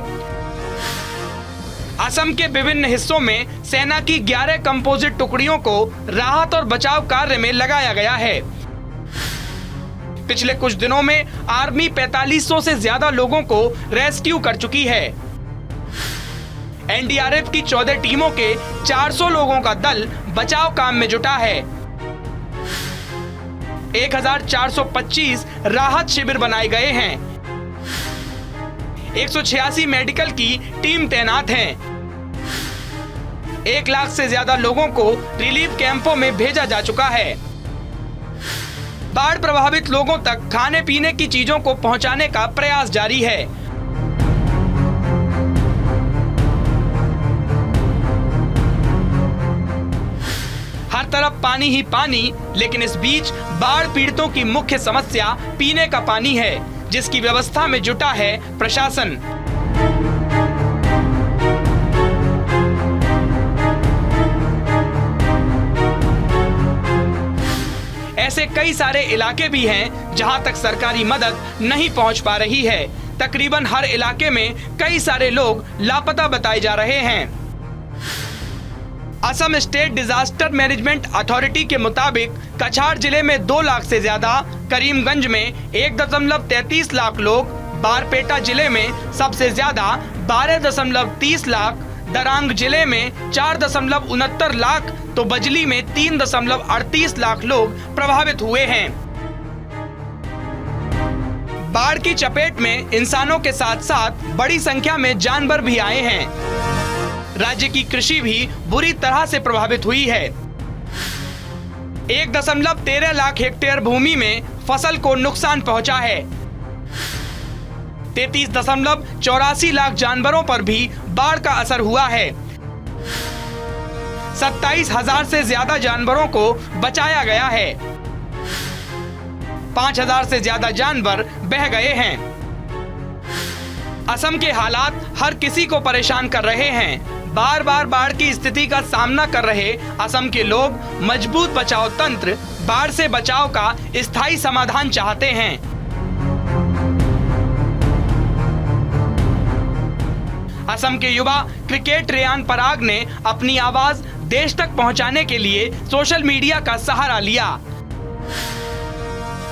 असम के विभिन्न हिस्सों में सेना की 11 कंपोजिट टुकड़ियों को राहत और बचाव कार्य में लगाया गया है। पिछले कुछ दिनों में आर्मी 4500 से ज्यादा लोगों को रेस्क्यू कर चुकी है। एनडीआरएफ की 14 टीमों के 400 लोगों का दल बचाव काम में जुटा है। 1425 राहत शिविर बनाए गए हैं। 186 मेडिकल की टीम तैनात हैं। 1 लाख से ज्यादा लोगों को रिलीफ कैंपों में भेजा जा चुका है। बाढ़ प्रभावित लोगों तक खाने पीने की चीजों को पहुंचाने का प्रयास जारी है। हर तरफ पानी ही पानी, लेकिन इस बीच बाढ़ पीड़ितों की मुख्य समस्या पीने का पानी है, जिसकी व्यवस्था में जुटा है प्रशासन। ऐसे कई सारे इलाके भी हैं जहां तक सरकारी मदद नहीं पहुंच पा रही है। तकरीबन हर इलाके में कई सारे लोग लापता बताए जा रहे हैं। Assam state disaster management authority के मुताबिक कछार जिले में 2 लाख से ज्यादा, करीमगंज में 1.33 लाख लोग, बारपेटा जिले में सबसे ज्यादा 12.30 लाख, दरांग जिले में 4.69 लाख तो बजली में 3.38 लाख लोग प्रभावित हुए हैं। बाढ़ की चपेट में इंसानों के साथ साथ बड़ी संख्या में जानवर भी आए हैं। राज्य की कृषि भी बुरी तरह से प्रभावित हुई है। 1.13 लाख हेक्टेयर भूमि में फसल को नुकसान पहुंचा है। 33.84 लाख जानवरों पर भी बाढ़ का असर हुआ है। 27,000 से ज्यादा जानवरों को बचाया गया है। 5,000 से ज्यादा जानवर बह गए हैं। असम के हालात हर किसी को परेशान कर रहे हैं। बार बार बाढ़ की स्थिति का सामना कर रहे असम के लोग मजबूत बचाव तंत्र, बाढ़ से बचाव का स्थायी समाधान चाहते हैं। असम के युवा क्रिकेट रेयान पराग ने अपनी आवाज देश तक पहुंचाने के लिए सोशल मीडिया का सहारा लिया।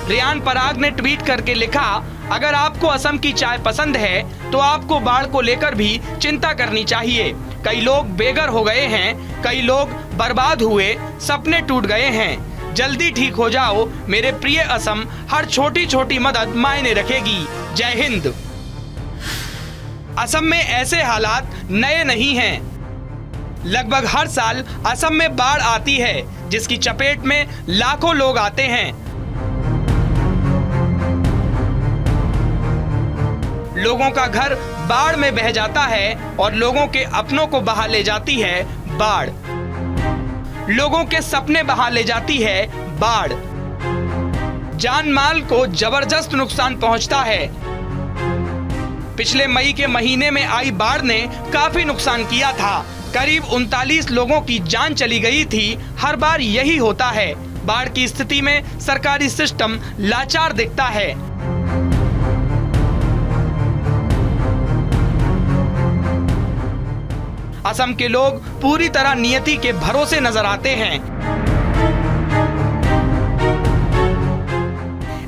रेयान पराग ने ट्वीट करके लिखा, अगर आपको असम की चाय पसंद है तो आपको बाढ़ को लेकर भी चिंता करनी चाहिए। कई लोग बेघर हो गए हैं, कई लोग बर्बाद हुए, सपने टूट गए हैं। जल्दी ठीक हो जाओ मेरे प्रिय असम, हर छोटी छोटी मदद मायने रखेगी। जय हिंद। असम में ऐसे हालात नए नहीं हैं। लगभग हर साल असम में बाढ़ आती है। जिसकी चपेट में लाखों लोग आते हैं। लोगों का घर बाढ़ में बह जाता है और लोगों के अपनों को बहा ले जाती है बाढ़। लोगों के सपने बहा ले जाती है बाढ़। जान माल को जबरदस्त नुकसान पहुंचता है। पिछले मई के महीने में आई बाढ़ ने काफी नुकसान किया था। करीब 39 लोगों की जान चली गई थी। हर बार यही होता है। बाढ़ की स्थिति में सरकारी सिस्टम लाचार दिखता है। असम के लोग पूरी तरह नियति के भरोसे नजर आते हैं।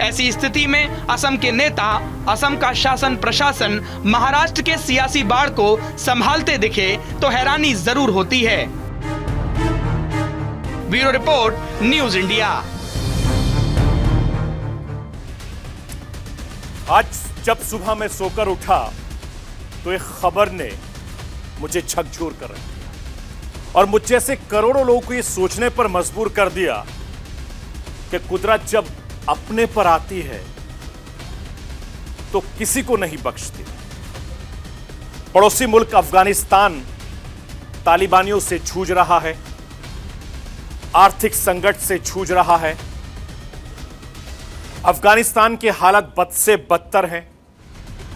ऐसी स्थिति में असम के नेता, असम का शासन प्रशासन महाराष्ट्र के सियासी बाढ़ को संभालते दिखे तो हैरानी जरूर होती है। Bureau report, news India. आज जब सुबह मैं सोकर उठा तो एक खबर ने मुझे झकझोर कर रख दिया और मुझ जैसे करोड़ों लोगों को यह सोचने पर मजबूर कर दिया कि कुदरत जब अपने पर आती है तो किसी को नहीं बख्शती। पड़ोसी मुल्क अफगानिस्तान तालिबानियों से जूझ रहा है, आर्थिक संकट से जूझ रहा है। अफगानिस्तान की हालत बद से बदतर है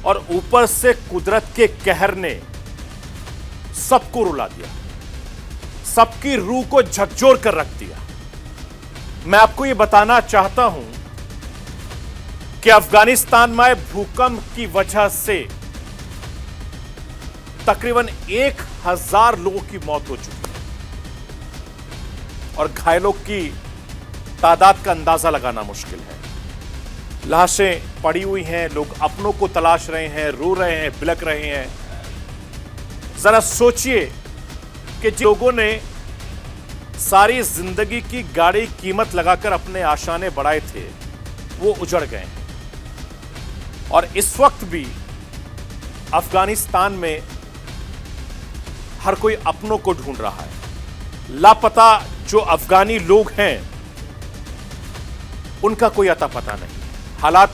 और ऊपर से कुदरत के कहर ने सबको रुला दिया, सबकी रूह को झकझोर कर रख दिया। मैं आपको यह बताना चाहता हूं कि अफगानिस्तान में भूकंप की वजह से तकरीबन 1000 लोगों की मौत हो चुकी है और घायलों की तादाद का अंदाजा लगाना मुश्किल है। लाशें पड़ी हुई हैं, लोग अपनों को तलाश रहे हैं, रो रहे हैं, बिलख रहे हैं। जरा सोचिए कि जिन लोगों ने सारी जिंदगी की गाड़ी कीमत लगाकर अपने आशाने बढ़ाए थे वो उजड़ गए हैं और इस वक्त भी अफगानिस्तान में हर कोई अपनों को ढूंढ रहा है। लापता जो अफगानी लोग हैं उनका कोई अता पता नहीं। हालात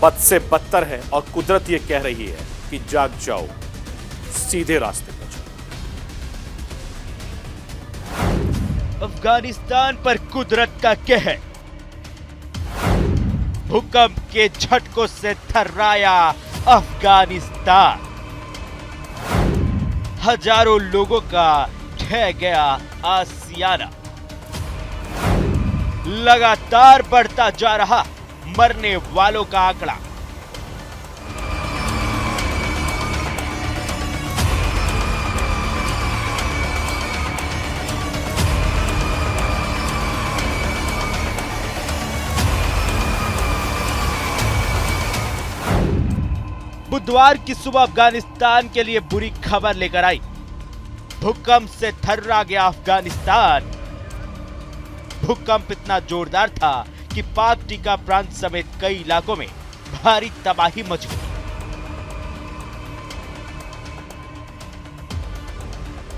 बद से बदतर है और कुदरत ये कह रही है कि जाग जाओ, सीधे रास्ते पर जाओ। अफगानिस्तान पर कुदरत का कहर। भूकंप के झटकों से थर्राया अफगानिस्तान। हजारों लोगों का ढह गया आसियाना। लगातार बढ़ता जा रहा मरने वालों का आंकड़ा। बुधवार की सुबह अफगानिस्तान के लिए बुरी खबर लेकर आई। भूकंप से थर्रा गया अफगानिस्तान। भूकंप इतना जोरदार था कि पाक टीका प्रांत समेत कई इलाकों में भारी तबाही मच गई।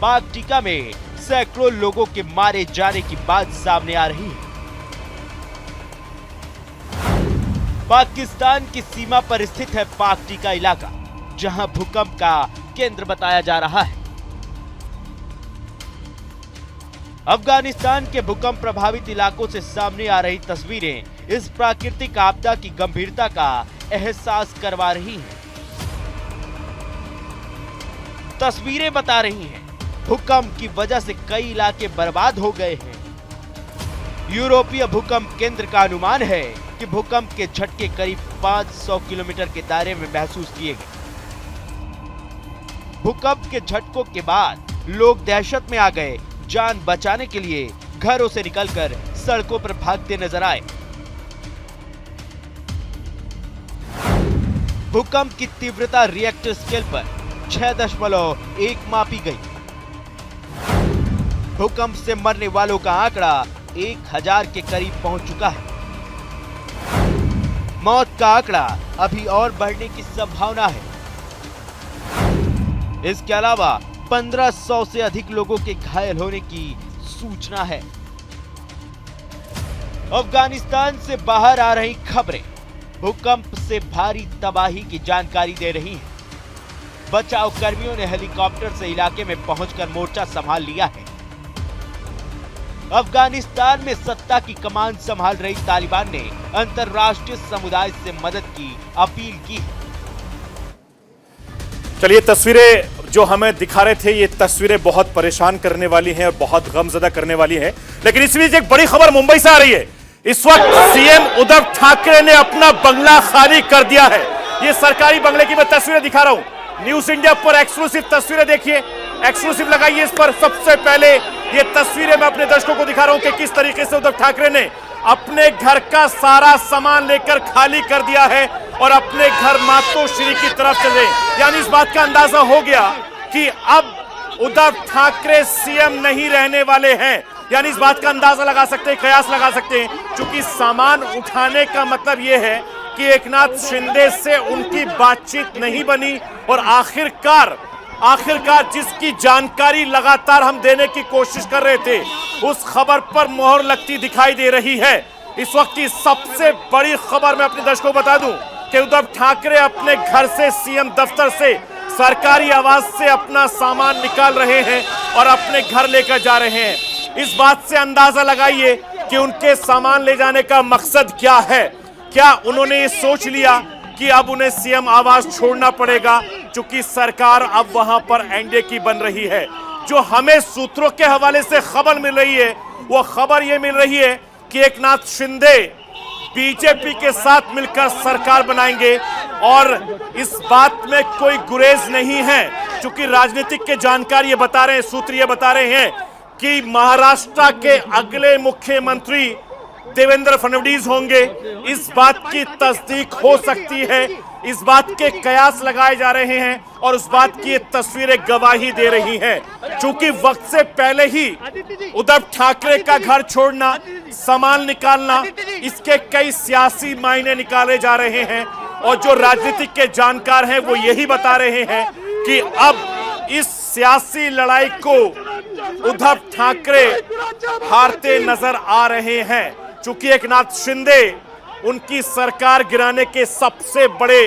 पाक टीका में सैकड़ों लोगों के मारे जाने की बात सामने आ रही है। पाकिस्तान की सीमा पर स्थित है पाक टीका इलाका, जहां भूकंप का केंद्र बताया जा रहा है। अफगानिस्तान के भूकंप प्रभावित इलाकों से सामने आ रही तस्वीरें इस प्राकृतिक आपदा की गंभीरता का एहसास करवा रही हैं। तस्वीरें बता रही हैं भूकंप की वजह से कई इलाके बर्बाद हो गए हैं। यूरोपीय भूकंप केंद्र का अनुमान है कि भूकंप के झटके करीब 500 किलोमीटर के दायरे में महसूस किए गए। भूकंप के झटकों के बाद लोग दहशत में आ गए। जान बचाने के लिए घरों से निकलकर सड़कों पर भागते नजर आए। भूकंप की तीव्रता रिएक्टर स्केल पर 6.1 मापी गई। भूकंप से मरने वालों का आंकड़ा 1000 के करीब पहुंच चुका है। मौत का आंकड़ा अभी और बढ़ने की संभावना है। इसके अलावा 1500 से अधिक लोगों के घायल होने की सूचना है। अफगानिस्तान से बाहर आ रही खबरें भूकंप से भारी तबाही की जानकारी दे रही हैं। बचाव कर्मियों ने हेलीकॉप्टर से इलाके में पहुंचकर मोर्चा संभाल लिया है। अफगानिस्तान में सत्ता की कमान संभाल रही तालिबान ने अंतर्राष्ट्रीय समुदाय से मदद की अपील की है। चलिए, तस्वीरें जो हमें दिखा रहे थे, ये तस्वीरें बहुत परेशान करने वाली हैं और बहुत गमजदा करने वाली हैं। लेकिन इस बीच एक बड़ी खबर मुंबई से आ रही है। इस वक्त सीएम उद्धव ठाकरे ने अपना बंगला खाली कर दिया है। ये सरकारी बंगले की मैं तस्वीरें दिखा रहा हूं। न्यूज इंडिया पर एक्सक्लूसिव तस्वीरें देखिए, एक्सक्लूसिव लगाइए इस पर। सबसे पहले ये तस्वीरें मैं अपने दर्शकों को दिखा रहा हूं कि किस तरीके से उद्धव ठाकरे ने अपने घर का सारा सामान लेकर खाली कर दिया है और अपने घर मातोश्री की तरफ चले। यानी इस बात का अंदाजा हो गया कि अब उद्धव ठाकरे सीएम नहीं रहने वाले हैं। यानी इस बात का अंदाजा लगा सकते हैं, कयास लगा सकते हैं, क्योंकि सामान उठाने का मतलब यह है कि एकनाथ शिंदे से उनकी बातचीत नहीं बनी और आखिरकार जिसकी जानकारी लगातार हम देने की कोशिश कर रहे थे, उस खबर पर मोहर लगती दिखाई दे रही है। इस वक्त की सबसे बड़ी खबर मैं अपने दर्शकों को बता दूं कि उद्धव ठाकरे अपने घर से, सीएम दफ्तर से, सरकारी आवास से अपना सामान निकाल रहे हैं और अपने घर लेकर जा रहे हैं। इस बात से अंदाजा लगाइए कि उनके सामान ले जाने का मकसद क्या है। क्या उन्होंने ये सोच लिया कि अब उन्हें सीएम आवास छोड़ना पड़ेगा, क्योंकि सरकार अब वहां पर एनडीए की बन रही है। जो हमें सूत्रों के हवाले से खबर मिल रही है, वो खबर ये मिल रही है कि एकनाथ शिंदे बीजेपी के साथ मिलकर सरकार बनाएंगे और इस बात में कोई गुरेज नहीं है, क्योंकि राजनीतिक के जानकार ये बता रहे हैं, सूत्र ये बता रहे हैं कि महाराष्ट्र के अगले मुख्यमंत्री देवेंद्र फडणवीस होंगे। इस बात की तस्दीक हो सकती है, इस बात के कयास लगाए जा रहे हैं और उस बात की ये तस्वीरें गवाही दे रही हैं। क्योंकि वक्त से पहले ही उद्धव ठाकरे का घर छोड़ना, सामान निकालना, इसके कई सियासी मायने निकाले जा रहे हैं और जो राजनीतिक के जानकार हैं वो यही बता रहे हैं कि अब इस सियासी लड़ाई को उद्धव ठाकरे हारते नजर आ रहे हैं, क्योंकि एकनाथ शिंदे उनकी सरकार गिराने के सबसे बड़े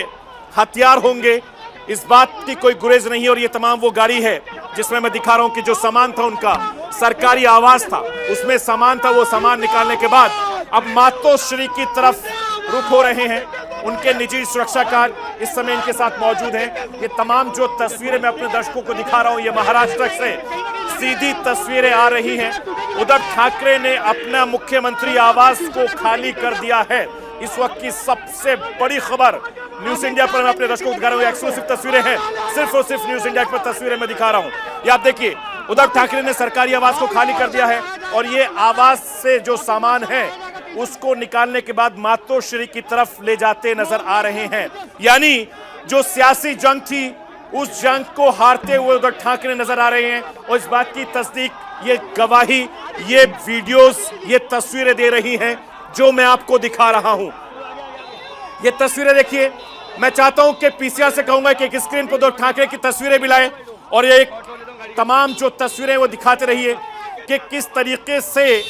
हथियार होंगे। इस बात की कोई गुरेज नहीं है। और ये तमाम वो गाड़ी है जिसमें मैं दिखा रहा हूं कि जो सामान था, उनका सरकारी आवास था, उसमें सामान था। वो सामान निकालने के बाद अब मातोश्री की तरफ रुख हो रहे हैं। उनके निजी सुरक्षाकार इस समय इनके साथ मौजूद हैं। ये तमाम जो तस्वीरें मैं अपने दर्शकों को दिखा रहा हूं, ये महाराष्ट्र से सीधी तस्वीरें आ रही हैं। उद्धव ठाकरे ने अपना मुख्यमंत्री आवास को खाली कर दिया है। इस वक्त की सबसे बड़ी खबर न्यूज इंडिया पर मैं अपने दर्शकों को दिखा रहा हूं। एक्सक्लूसिव तस्वीरें हैं, सिर्फ और सिर्फ न्यूज इंडिया पर तस्वीरें मैं दिखा रहा हूं। ये आप देखिए, उद्धव ठाकरे ने सरकारी आवास को खाली कर दिया है और ये आवास से जो सामान है उसको निकालने के बाद मातोश्री की तरफ ले जाते नजर आ रहे हैं। यानी जो सियासी जंग थी, उस जंग को हारते हुए उद्धव ठाकरे नजर आ रहे हैं और इस बात की तस्दीक, ये गवाही, ये वीडियोस, ये तस्वीरें दे रही हैं जो मैं आपको दिखा रहा हूं। ये तस्वीरें देखिए। मैं चाहता हूं कि पीसीआर से कहूंगा कि एक स्क्रीन पर उद्धव ठाकरे की तस्वीरें भी लाए और ये तमाम जो तस्वीरें वो दिखाते रहिए कि किस तरीके से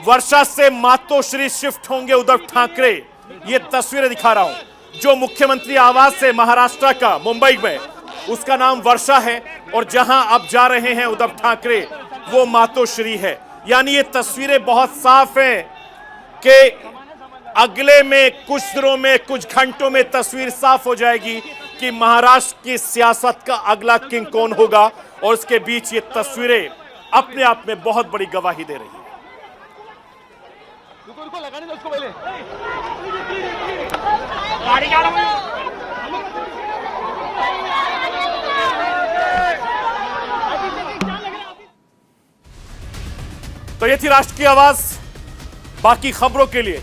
वर्षा से मातोश्री शिफ्ट होंगे उद्धव ठाकरे। ये तस्वीरें दिखा रहा हूं। जो मुख्यमंत्री आवास है महाराष्ट्र का, मुंबई में, उसका नाम वर्षा है और जहां अब जा रहे हैं उद्धव ठाकरे, वो मातोश्री है। यानी ये तस्वीरें बहुत साफ हैं कि अगले में कुछ दिनों में, कुछ घंटों में तस्वीर साफ हो जाएगी कि महाराष्ट्र की सियासत का अगला किंग कौन होगा। और उसके बीच ये तस्वीरें अपने आप में बहुत बड़ी गवाही दे रही है। तो ये थी राष्ट्र की आवाज। बाकी खबरों के लिए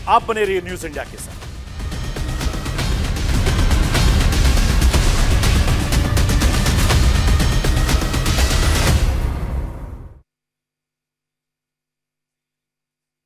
आप बने रहिए न्यूज इंडिया के साथ।